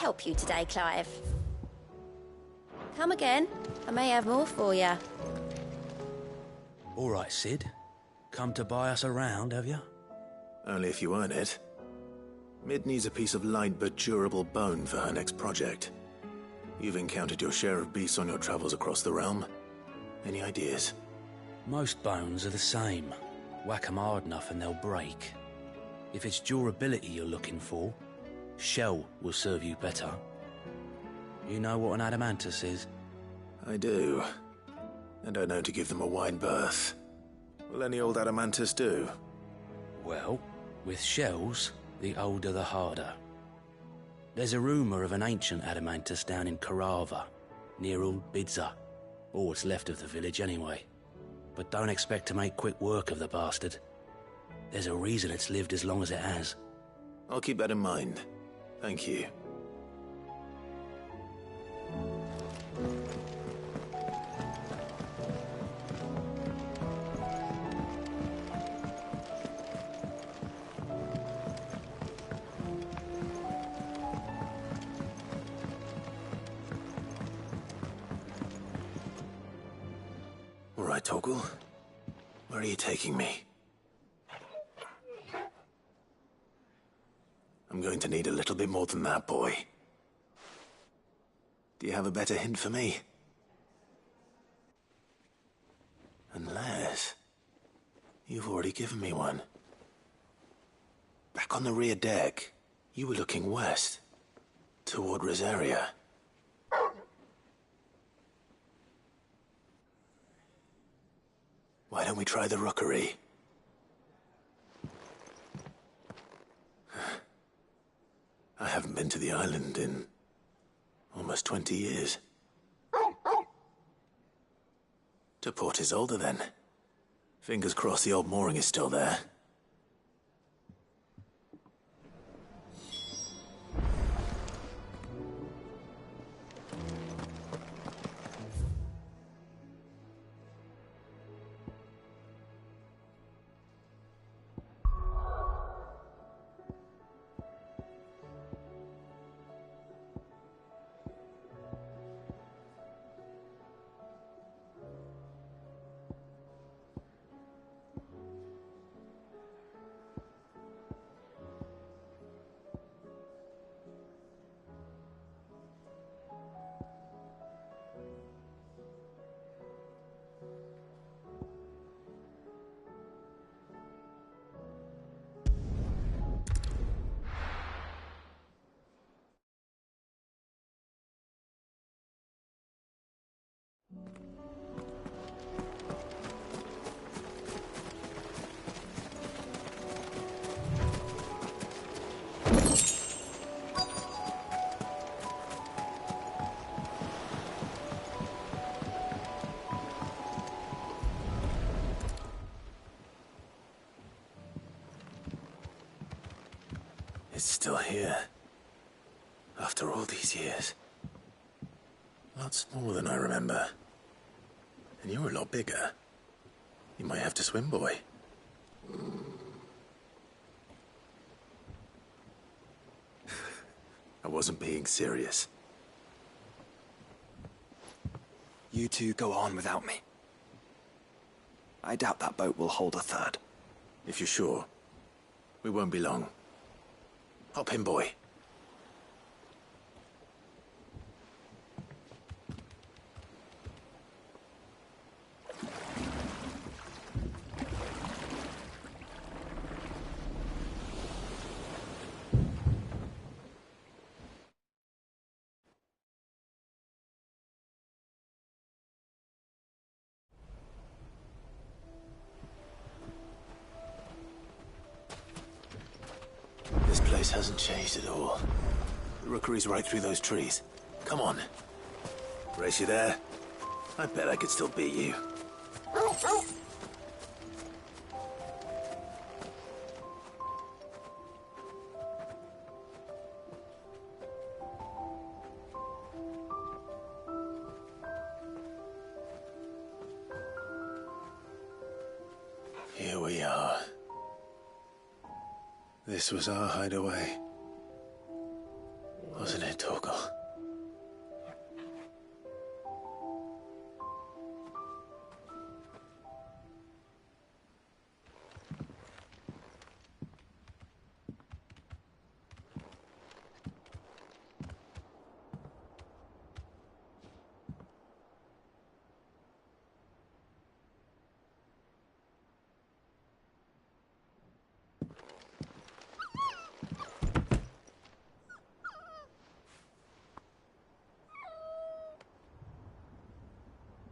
help you today, Clive? Come again. I may have more for you. All right, Sid. Come to buy us around, have you? Only if you earn it. Mid needs a piece of light but durable bone for her next project. You've encountered your share of beasts on your travels across the realm. Any ideas? Most bones are the same. Whack 'em hard enough and they'll break. If it's durability you're looking for, shell will serve you better. You know what an adamantus is? I do. And I know to give them a wide berth. Will any old adamantus do? Well, with shells, the older the harder. There's a rumour of an ancient adamantus down in Karava, near Old Bidza, or what's left of the village anyway. But don't expect to make quick work of the bastard. There's a reason it's lived as long as it has. I'll keep that in mind. Thank you. All right, Torgal. Where are you taking me? I'm going to need a little bit more than that, boy. Do you have a better hint for me? Unless... you've already given me one. Back on the rear deck, you were looking west, toward Rosaria. Why don't we try the rookery? I haven't been to the island in almost 20 years. To Port Isolde, then. Fingers crossed the old mooring is still there. It's still here. After all these years. A lot smaller than I remember. And you're a lot bigger. You might have to swim, boy. I wasn't being serious. You two go on without me. I doubt that boat will hold a third. If you're sure, we won't be long. Hop in, boy. This place hasn't changed at all. The rookery's right through those trees. Come on. Brace you there. I bet I could still beat you. Here we are. This was our hideaway. Wasn't it, Torgal?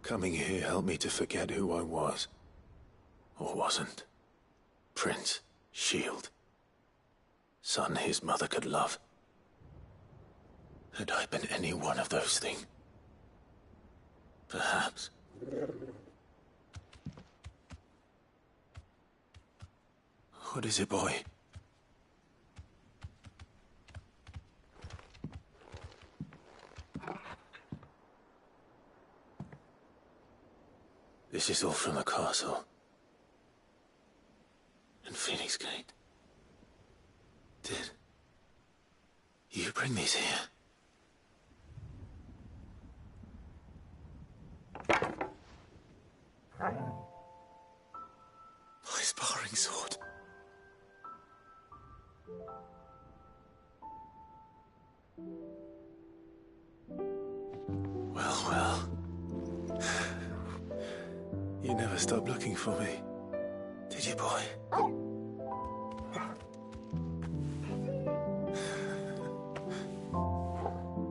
Coming here helped me to forget who I was. Or wasn't. Prince, shield. Son his mother could love. Had I been any one of those things? Perhaps. What is it, boy? This is all from the castle. And Phoenix Gate. Did you bring these here? My sparring sword. Well, well. You never stopped looking for me, did you, boy?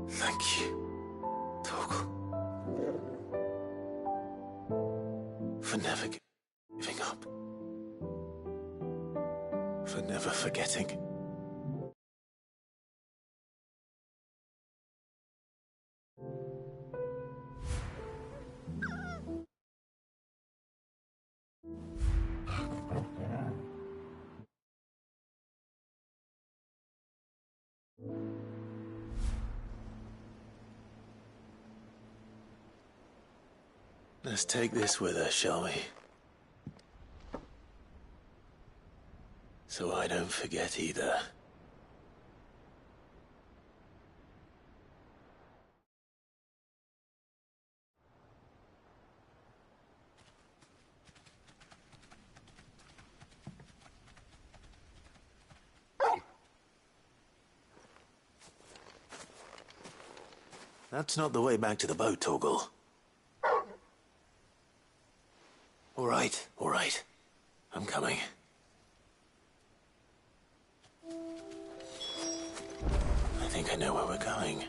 Thank you, Torgal. For never giving up. For never forgetting. Let's take this with us, shall we? So I don't forget either. That's not the way back to the boat, Torgal. All right. I'm coming. I think I know where we're going.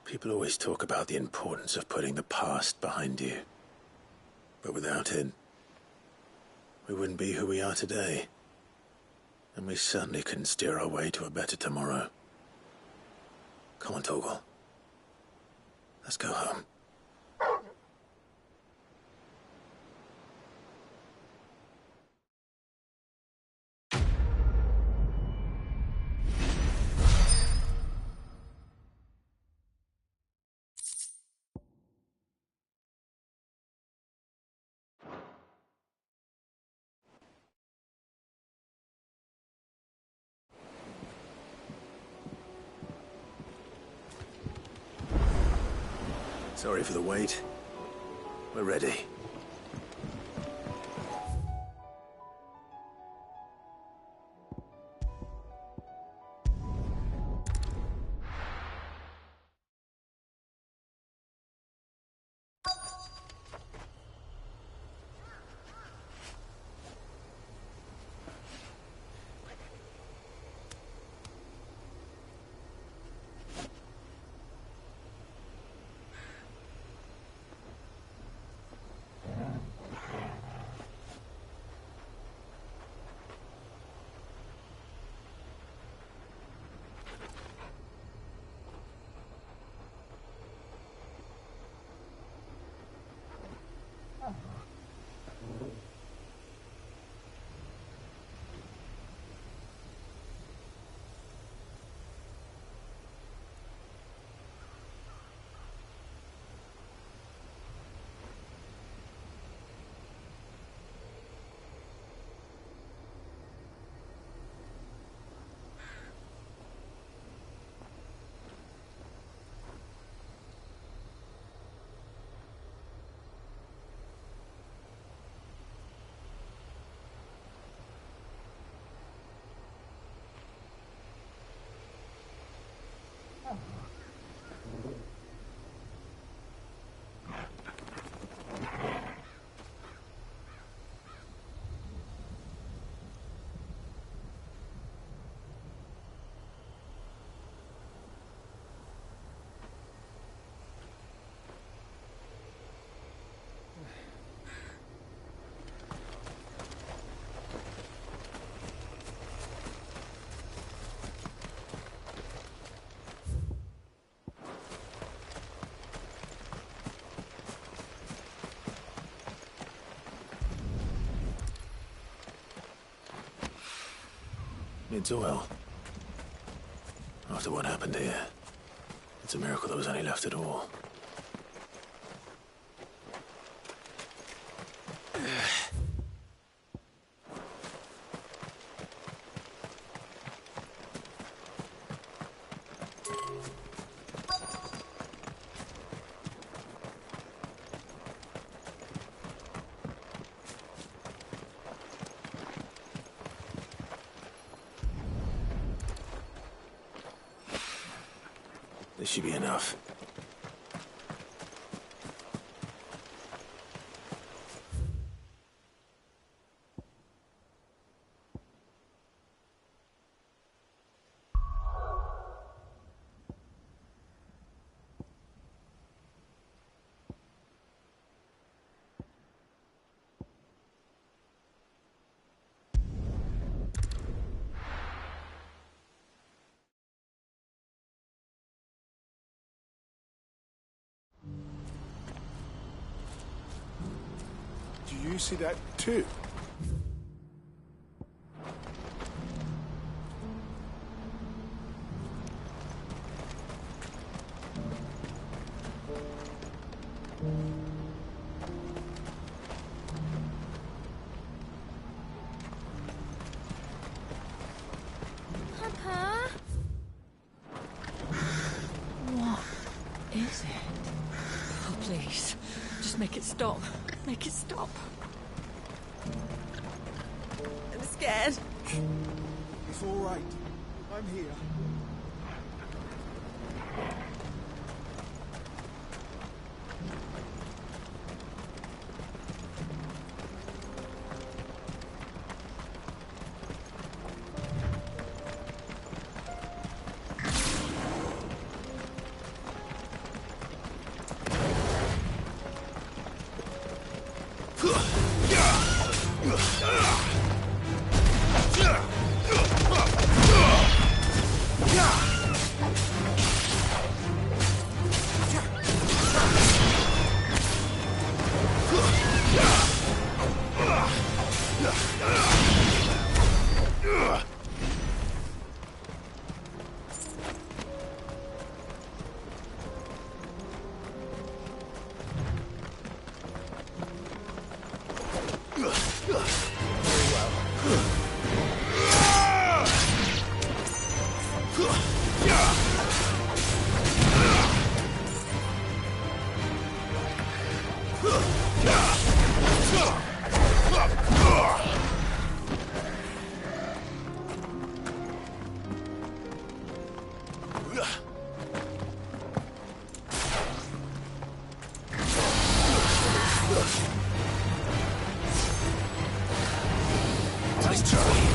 People always talk about the importance of putting the past behind you. But without it, we wouldn't be who we are today. And we certainly couldn't steer our way to a better tomorrow. Come on, Torgal. Let's go home. Sorry for the wait. We're ready. Mid's oil. After what happened here, it's a miracle there was any left at all. This should be enough. Do you see that too? Papa? What is it? Oh, please. Just make it stop. Make it stop. I'm scared. It's all right. I'm here. Nice try.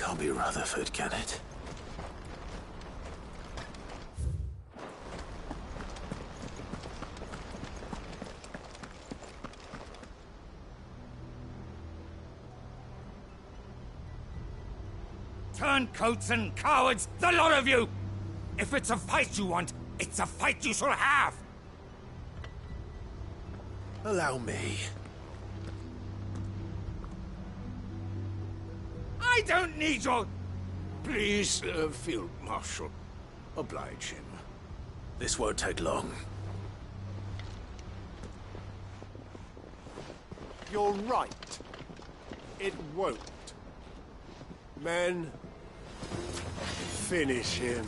Can't be Rutherford, can it? Turncoats and cowards, the lot of you! If it's a fight you want, it's a fight you shall have! Allow me. I don't need your... Please, Field Marshal. Oblige him. This won't take long. You're right. It won't. Men, finish him.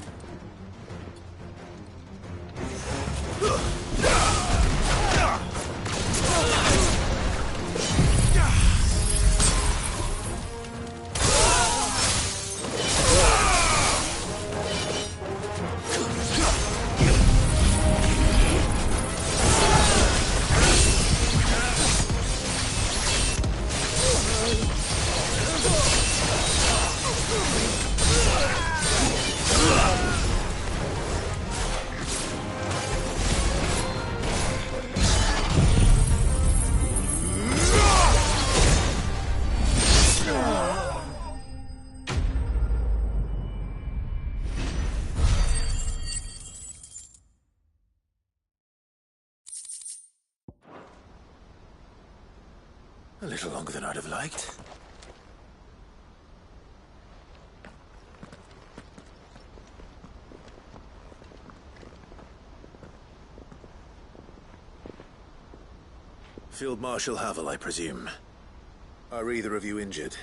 A little longer than I'd have liked. Field Marshal Havel, I presume. Are either of you injured?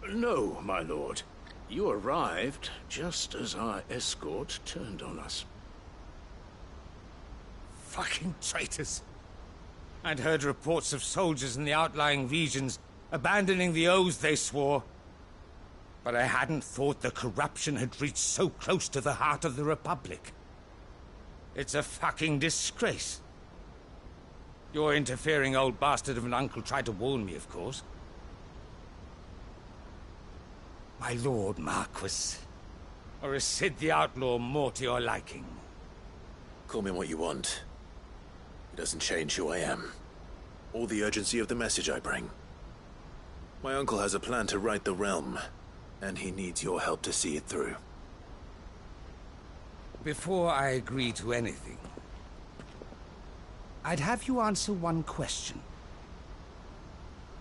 No, my lord. You arrived just as our escort turned on us. Fucking traitors. I'd heard reports of soldiers in the outlying regions abandoning the oaths they swore. But I hadn't thought the corruption had reached so close to the heart of the Republic. It's a fucking disgrace. Your interfering old bastard of an uncle tried to warn me, of course. My lord Marquis. Or is Sid the Outlaw more to your liking? Call me what you want. It doesn't change who I am, or the urgency of the message I bring. My uncle has a plan to right the realm, and he needs your help to see it through. Before I agree to anything, I'd have you answer one question.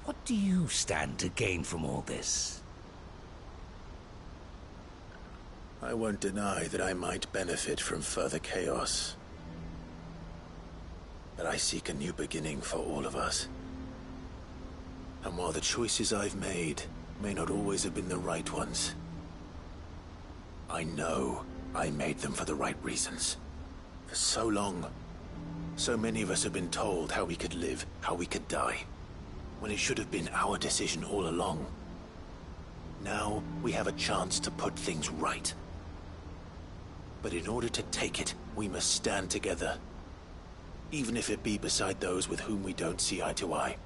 What do you stand to gain from all this? I won't deny that I might benefit from further chaos. But I seek a new beginning for all of us. And while the choices I've made may not always have been the right ones, I know I made them for the right reasons. For so long, so many of us have been told how we could live, how we could die, when it should have been our decision all along. Now we have a chance to put things right. But in order to take it, we must stand together. Even if it be beside those with whom we don't see eye to eye.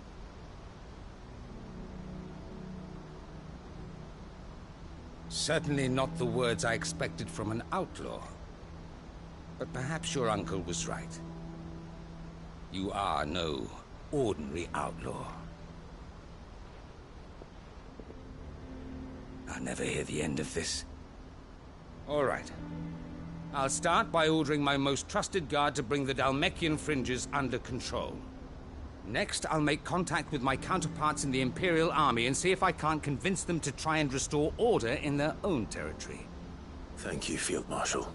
Certainly not the words I expected from an outlaw. But perhaps your uncle was right. You are no ordinary outlaw. I'll never hear the end of this. All right. I'll start by ordering my most trusted guard to bring the Dalmekian fringes under control. Next, I'll make contact with my counterparts in the Imperial Army and see if I can't convince them to try and restore order in their own territory. Thank you, Field Marshal.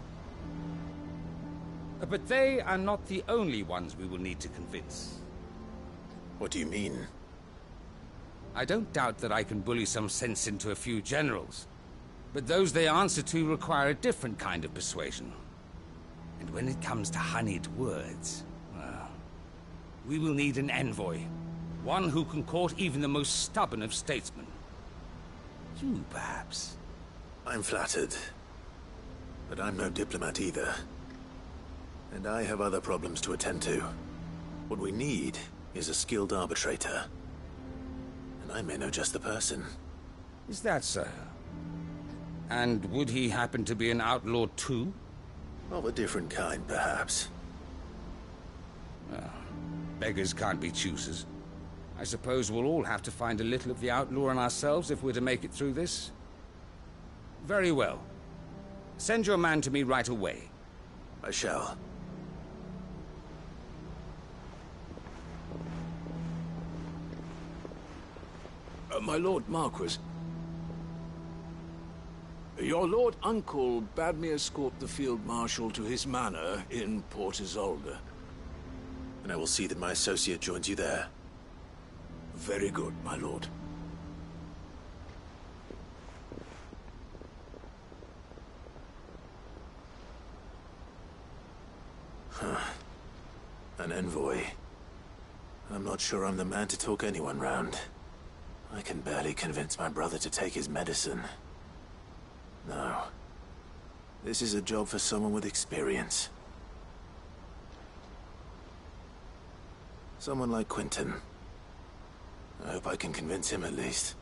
But they are not the only ones we will need to convince. What do you mean? I don't doubt that I can bully some sense into a few generals. But those they answer to require a different kind of persuasion. And when it comes to honeyed words, well, we will need an envoy. One who can court even the most stubborn of statesmen. You, perhaps. I'm flattered. But I'm no diplomat either. And I have other problems to attend to. What we need is a skilled arbitrator. And I may know just the person. Is that so? And would he happen to be an outlaw too? Of a different kind, perhaps. Beggars can't be choosers. I suppose we'll all have to find a little of the outlaw in ourselves if we're to make it through this. Very well. Send your man to me right away. I shall. My Lord Marquis. Your Lord Uncle bade me escort the Field Marshal to his manor in Port Isolde. And I will see that my associate joins you there. Very good, my lord. An envoy. I'm not sure I'm the man to talk anyone round. I can barely convince my brother to take his medicine. No. This is a job for someone with experience. Someone like Quentin. I hope I can convince him at least.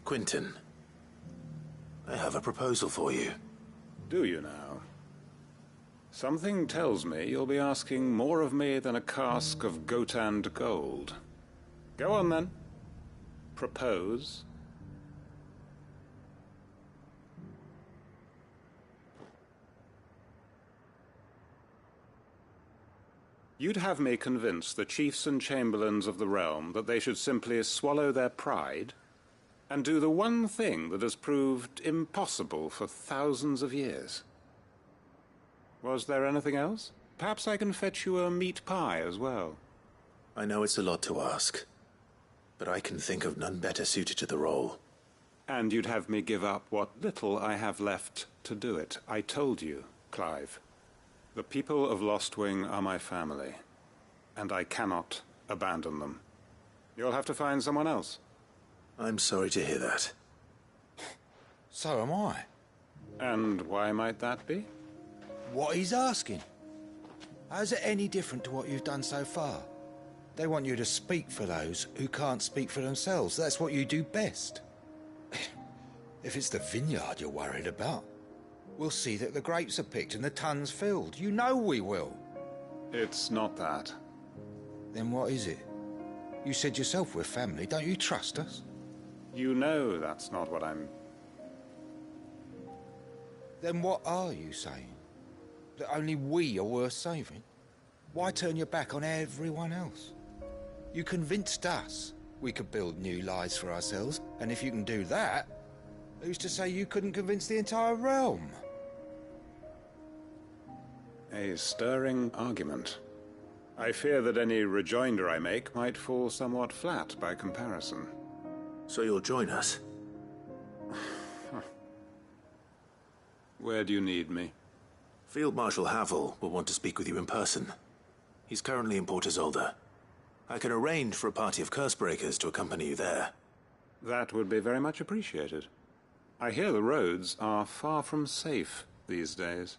Quentin, I have a proposal for you. Do you now? Something tells me you'll be asking more of me than a cask of Gotand gold. Go on, then. Propose. You'd have me convince the chiefs and chamberlains of the realm that they should simply swallow their pride and do the one thing that has proved impossible for thousands of years. Was there anything else? Perhaps I can fetch you a meat pie as well. I know it's a lot to ask, but I can think of none better suited to the role. And you'd have me give up what little I have left to do it. I told you, Clive. The people of Lostwing are my family, and I cannot abandon them. You'll have to find someone else. I'm sorry to hear that. So am I. And why might that be? What he's asking. How's it any different to what you've done so far? They want you to speak for those who can't speak for themselves. That's what you do best. If it's the vineyard you're worried about, we'll see that the grapes are picked and the tons filled. You know we will. It's not that. Then what is it? You said yourself we're family. Don't you trust us? You know that's not what I'm... Then what are you saying? That only we are worth saving? Why turn your back on everyone else? You convinced us we could build new lives for ourselves, and if you can do that, who's to say you couldn't convince the entire realm? A stirring argument. I fear that any rejoinder I make might fall somewhat flat by comparison. So you'll join us? Where do you need me? Field Marshal Havel will want to speak with you in person. He's currently in Port Isolde. I can arrange for a party of Cursebreakers to accompany you there. That would be very much appreciated. I hear the roads are far from safe these days.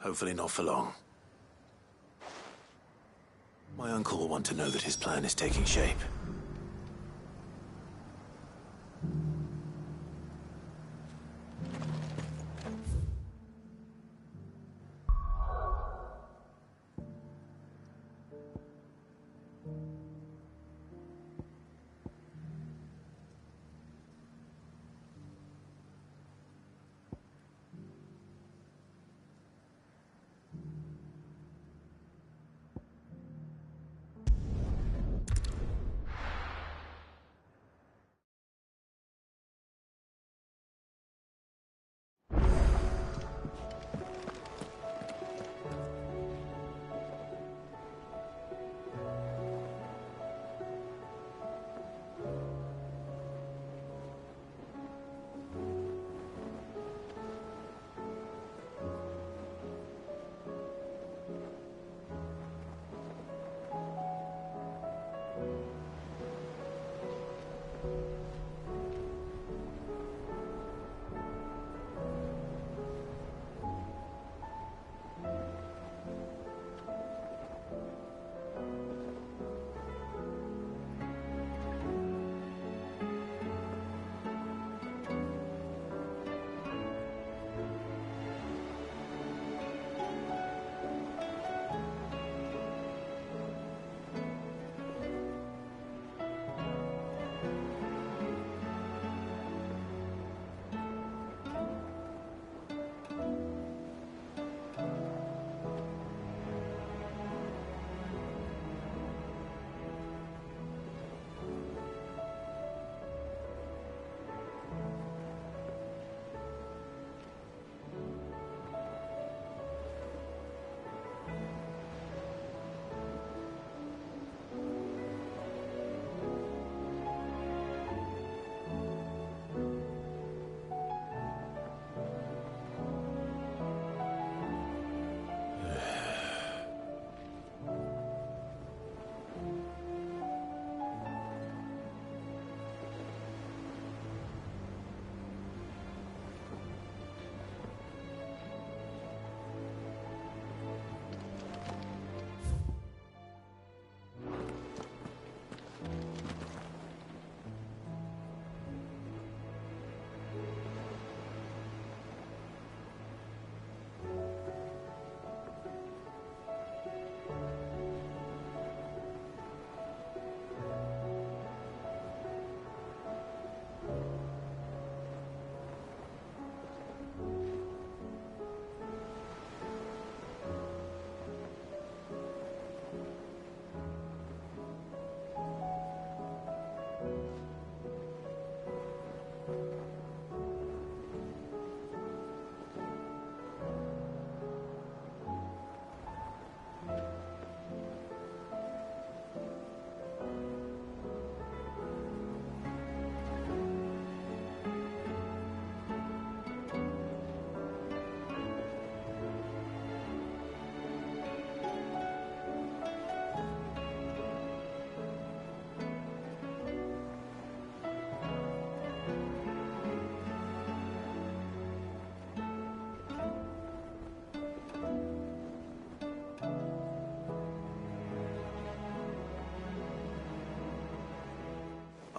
Hopefully not for long. My uncle will want to know that his plan is taking shape.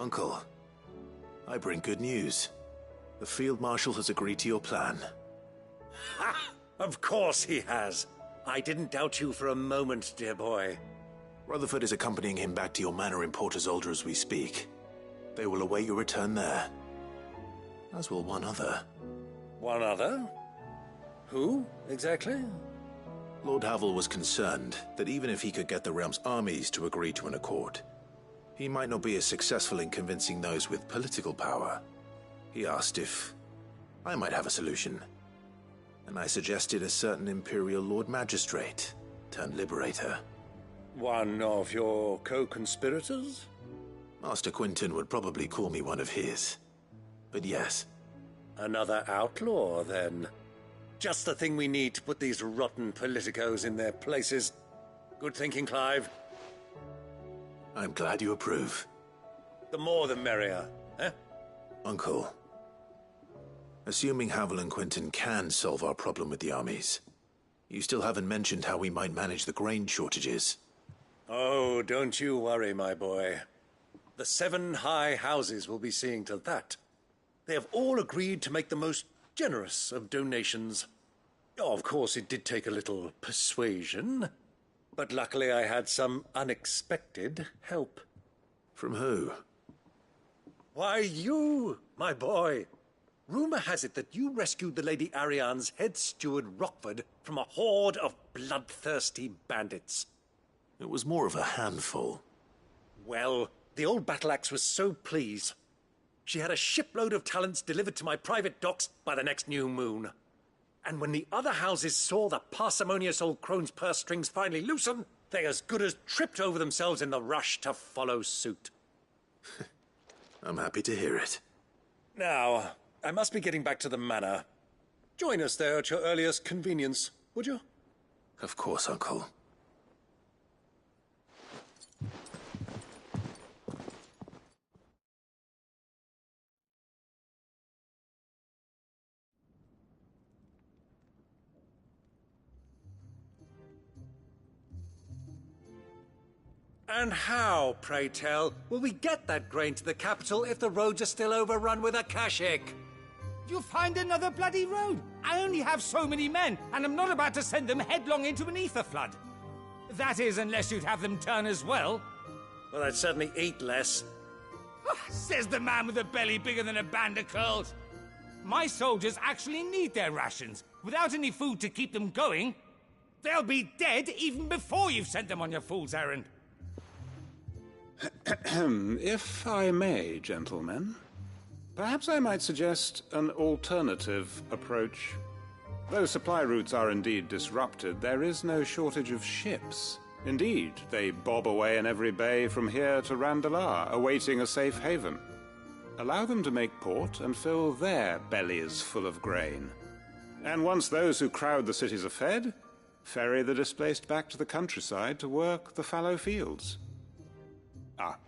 Uncle, I bring good news. The Field Marshal has agreed to your plan. Ha! Of course he has. I didn't doubt you for a moment, dear boy. Rutherford is accompanying him back to your manor in Portazolder as we speak. They will await your return there. As will one other. One other? Who, exactly? Lord Havel was concerned that even if he could get the realm's armies to agree to an accord, he might not be as successful in convincing those with political power. He asked if I might have a solution, and I suggested a certain Imperial Lord Magistrate turned Liberator. One of your co-conspirators? Master Quinton would probably call me one of his. But yes. Another outlaw, then. Just the thing we need to put these rotten politicos in their places. Good thinking, Clive. I'm glad you approve. The more the merrier, eh? Uncle, assuming Havel and Quinton can solve our problem with the armies, you still haven't mentioned how we might manage the grain shortages. Oh, don't you worry, my boy. The 7 high houses will be seeing to that. They have all agreed to make the most generous of donations. Oh, of course, it did take a little persuasion, but luckily I had some unexpected help. From who? Why, you, my boy. Rumor has it that you rescued the Lady Ariane's head steward Rockford from a horde of bloodthirsty bandits. It was more of a handful. Well, the old battle-axe was so pleased. She had a shipload of talents delivered to my private docks by the next new moon. And when the other houses saw the parsimonious old crone's purse strings finally loosen, they as good as tripped over themselves in the rush to follow suit. I'm happy to hear it. Now, I must be getting back to the manor. Join us there at your earliest convenience, would you? Of course, Uncle. And how, pray tell, will we get that grain to the capital if the roads are still overrun with Akashic? You'll find another bloody road. I only have so many men, and I'm not about to send them headlong into an ether flood. That is, unless you'd have them turn as well. Well, I'd certainly eat less. Says the man with a belly bigger than a band of curls. My soldiers actually need their rations. Without any food to keep them going, they'll be dead even before you've sent them on your fool's errand. If I may, gentlemen, perhaps I might suggest an alternative approach. Though supply routes are indeed disrupted, there is no shortage of ships. Indeed, they bob away in every bay from here to Randalar, awaiting a safe haven. Allow them to make port and fill their bellies full of grain. And once those who crowd the cities are fed, ferry the displaced back to the countryside to work the fallow fields.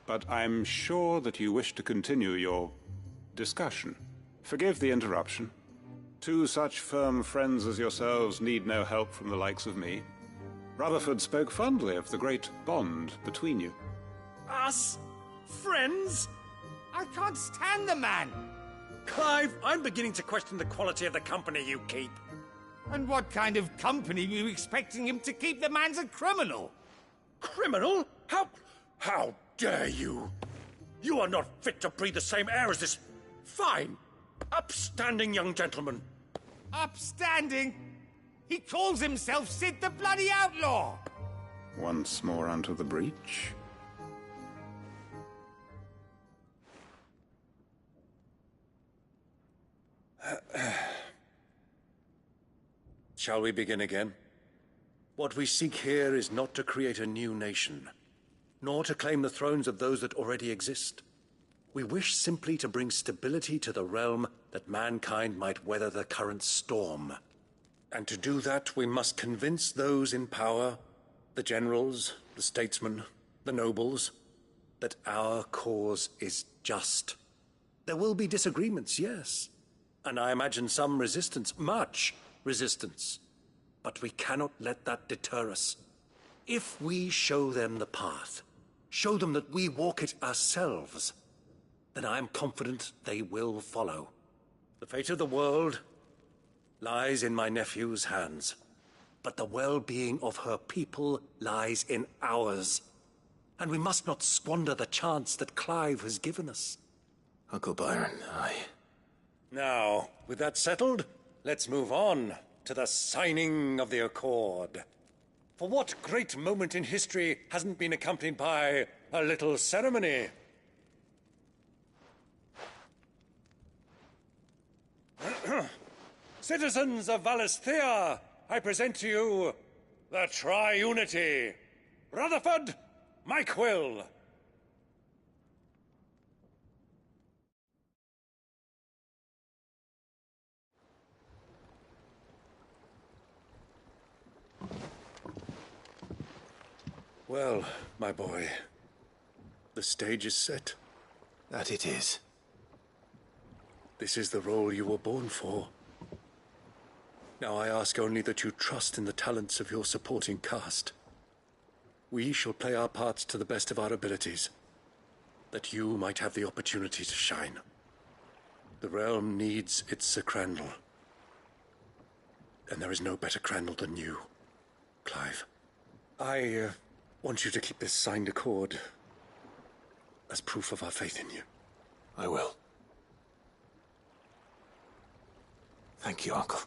But I'm sure that you wish to continue your discussion. Forgive the interruption. 2 such firm friends as yourselves need no help from the likes of me. Rutherford spoke fondly of the great bond between you. Us? Friends? I can't stand the man. Clive, I'm beginning to question the quality of the company you keep. And what kind of company were you expecting him to keep? The man's a criminal. Criminal? How dare you? You are not fit to breathe the same air as this fine, upstanding young gentleman. Upstanding? He calls himself Sid the Bloody Outlaw. Once more unto the breach. Shall we begin again? What we seek here is not to create a new nation, nor to claim the thrones of those that already exist. We wish simply to bring stability to the realm that mankind might weather the current storm. And to do that, we must convince those in power, the generals, the statesmen, the nobles, that our cause is just. There will be disagreements, yes, and I imagine some resistance, much resistance. But we cannot let that deter us. If we show them the path, show them that we walk it ourselves, then I am confident they will follow. The fate of the world lies in my nephew's hands, but the well-being of her people lies in ours. And we must not squander the chance that Clive has given us. Uncle Byron, Now, with that settled, let's move on to the signing of the Accord. For what great moment in history hasn't been accompanied by a little ceremony? Citizens of Valisthea, I present to you the Triunity. Rutherford, Mike Will. Well, my boy, the stage is set. that it is. This is the role you were born for. Now I ask only that you trust in the talents of your supporting cast. We shall play our parts to the best of our abilities, that you might have the opportunity to shine. The realm needs its Sir Crandall, and there is no better Crandall than you, Clive. I want you to keep this signed accord as proof of our faith in you. I will. Thank you, Uncle.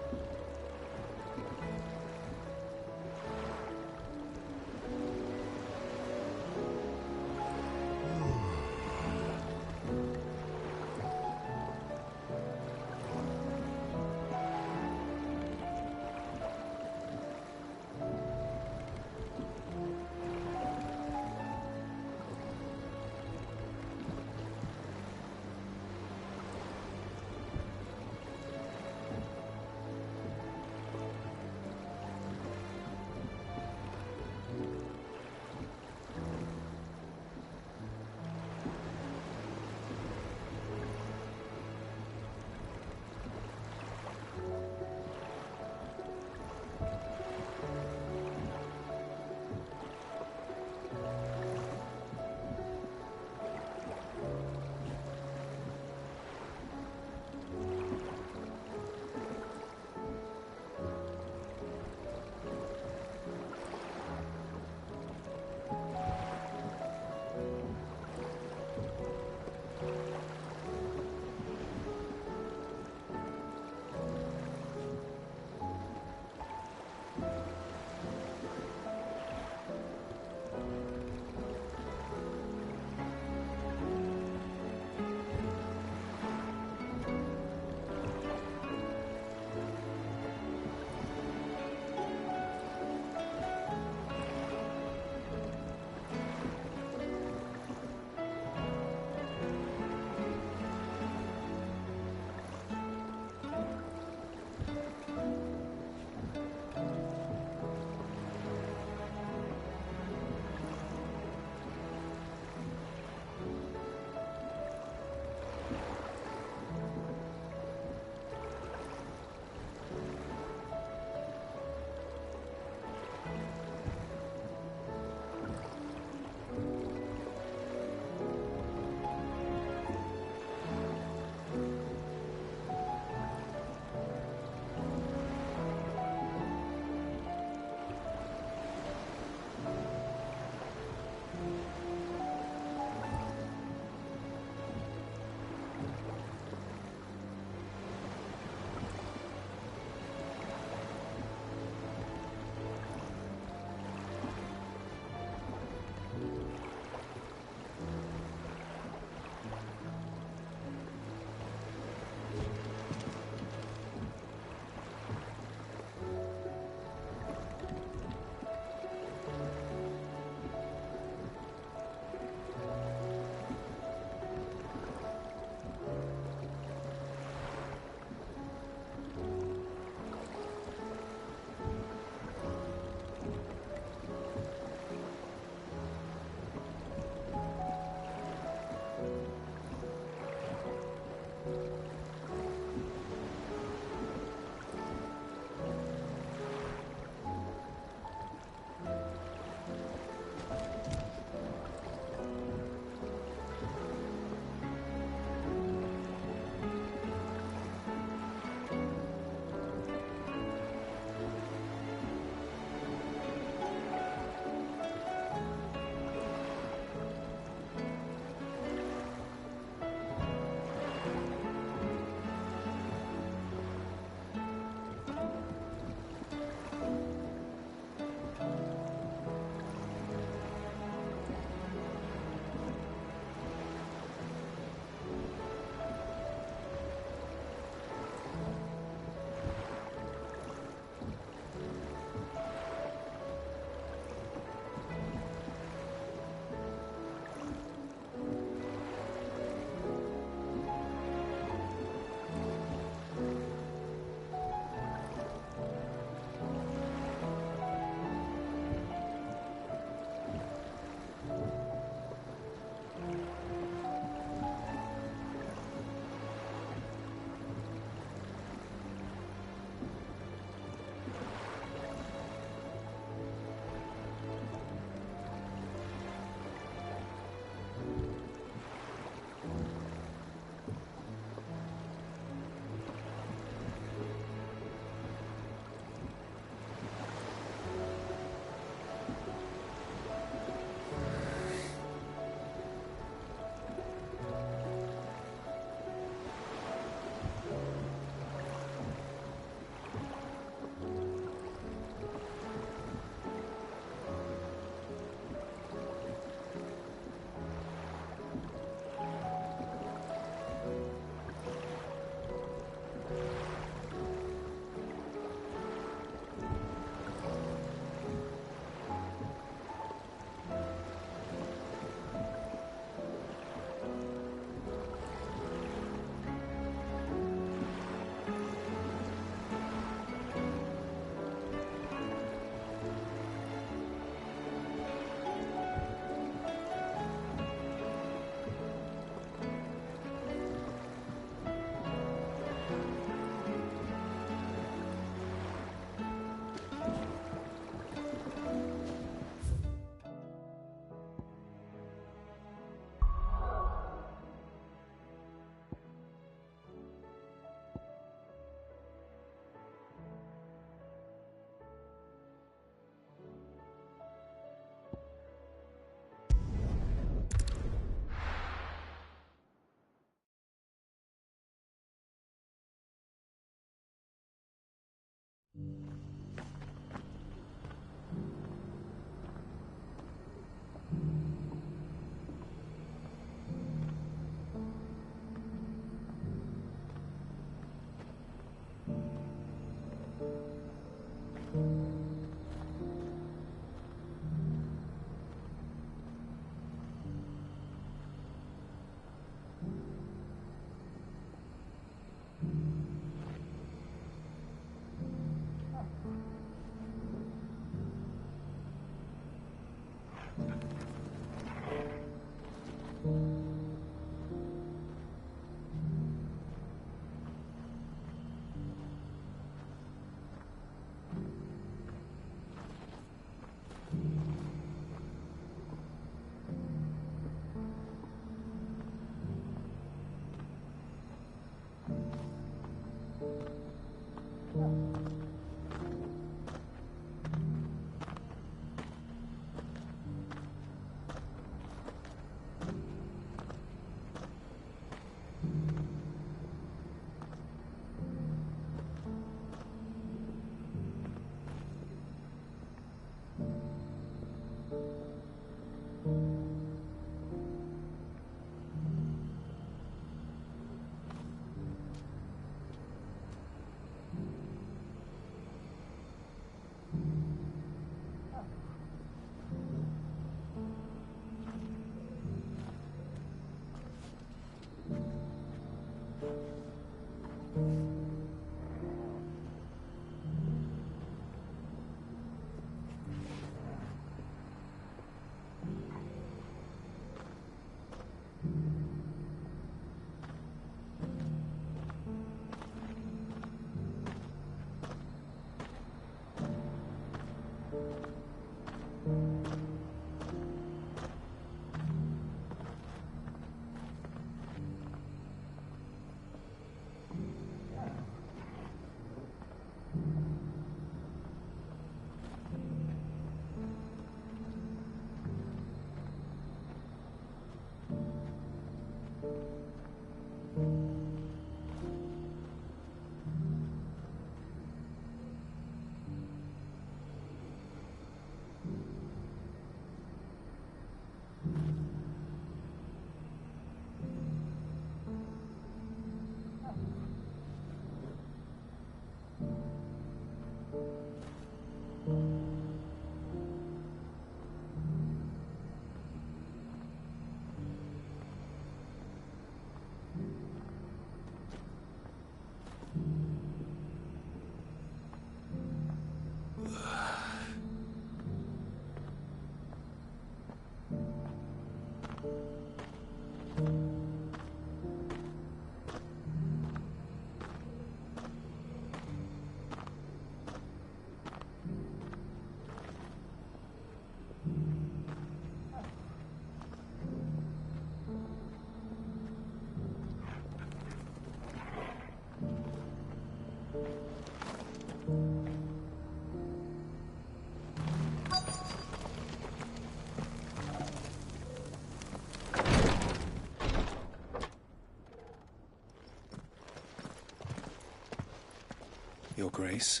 Your Grace,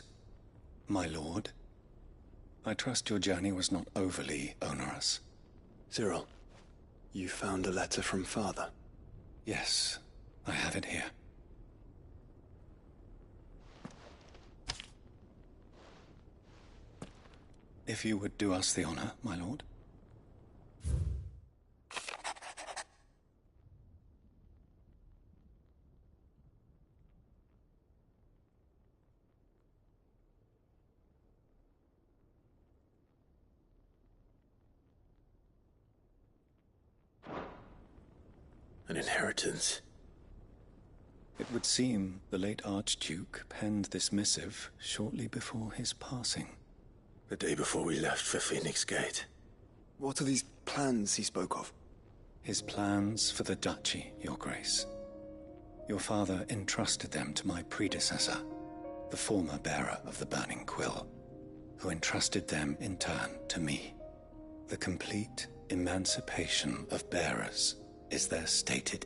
my lord, I trust your journey was not overly onerous. Cyril, you found a letter from Father? Yes, I have it here. If you would do us the honor, my lord. An inheritance. It would seem the late Archduke penned this missive shortly before his passing. The day before we left for Phoenix Gate. What are these plans he spoke of? His plans for the duchy, Your Grace. Your father entrusted them to my predecessor, the former bearer of the Burning Quill, who entrusted them in turn to me. The complete emancipation of bearers is their stated